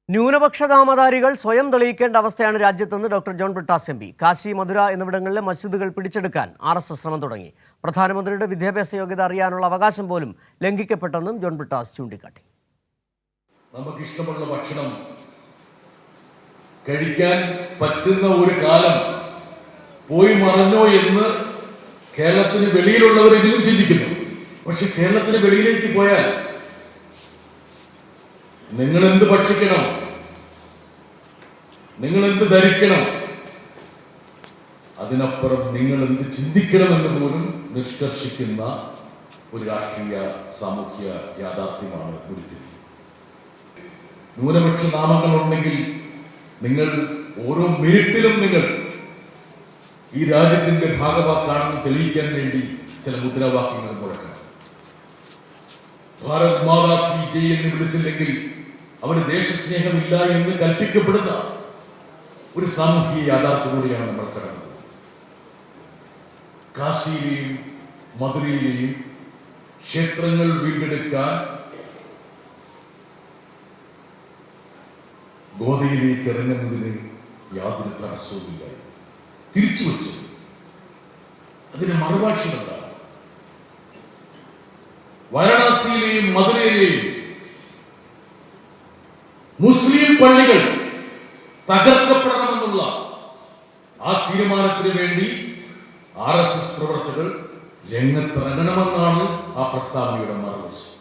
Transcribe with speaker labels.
Speaker 1: ന്യൂനപക്ഷ നാമധാരികൾ സ്വയം തെളിയിക്കേണ്ട അവസ്ഥയാണ് രാജ്യത്തെന്ന് doctor John Brittas M P. Kashi, Madurai എന്നിവിടങ്ങളിലെ മസ്ജിദുകൾ പിടിച്ചെടുക്കാൻ RSS ശ്രമം തുടങ്ങി. പ്രധാനമന്ത്രിയുടെ വിദ്യാഭ്യാസ യോഗ്യത അറിയാനുള്ള അവകാശം പോലും ലംഘിക്കപ്പെട്ടെന്നും ജോൺ ബ്രിട്ടാസ് ചൂണ്ടിക്കാട്ടി.
Speaker 2: നമുക്കിഷ്ടമുള്ള ഭക്ഷണം കഴിക്കാൻ പറ്റുന്ന ഒരു കാലം പോയി മറഞ്ഞോ എന്ന് കേരളത്തിന് വെളിയിലുള്ളവരെങ്കിലും ചിന്തിക്കുന്നു. പക്ഷെ കേരളത്തിന് വെളിയിലേക്ക് പോയാൽ നിങ്ങൾ എന്ത് ഭക്ഷിക്കണം, നിങ്ങൾ എന്ത് ധരിക്കണം, അതിനപ്പുറം നിങ്ങൾ എന്ത് ചിന്തിക്കണമെന്ന് പോലും നിഷ്കർഷിക്കുന്ന ഒരു രാഷ്ട്രീയ സാമൂഹ്യ യാഥാർത്ഥ്യമാണ് ഉരുത്തിരി. ന്യൂനപക്ഷ നാമങ്ങൾ ഉണ്ടെങ്കിൽ നിങ്ങൾ ഓരോ മിനിറ്റിലും നിങ്ങൾ ഈ രാജ്യത്തിന്റെ ഭാഗവാക്കാണെന്ന് തെളിയിക്കാൻ വേണ്ടി ചില മുദ്രാവാക്യങ്ങൾ മുഴക്കണം. ഭാരത് മാതാ കി ജയ് എന്ന് വിളിച്ചില്ലെങ്കിൽ അവന് ദേശസ്നേഹമില്ല എന്ന് കൽപ്പിക്കപ്പെടുന്ന ഒരു സാമൂഹിക യാഥാർത്ഥ്യം കൂടിയാണ് നമ്മൾ കടന്നത്. കാശിയിലെയും മധുരയിലെയും ക്ഷേത്രങ്ങൾ വീണ്ടെടുക്കാൻ ഗോദയിലേക്ക് ഇറങ്ങുന്നതിന് യാതൊരു തടസ്സവുമില്ല. തിരിച്ചു വെച്ചത് അതിന് മറുഭാഷയുണ്ടാണ്. വാരണാസിയിലെയും മധുരയിലെയും മുസ്ലിം പള്ളികൾ തകർക്കപ്പെടണമെന്നുള്ള ആ തീരുമാനത്തിന് വേണ്ടി RSS പ്രവർത്തകർ രംഗത്തിറങ്ങണമെന്നാണ് ആ പ്രസ്താവനയുടെ മറുവശം.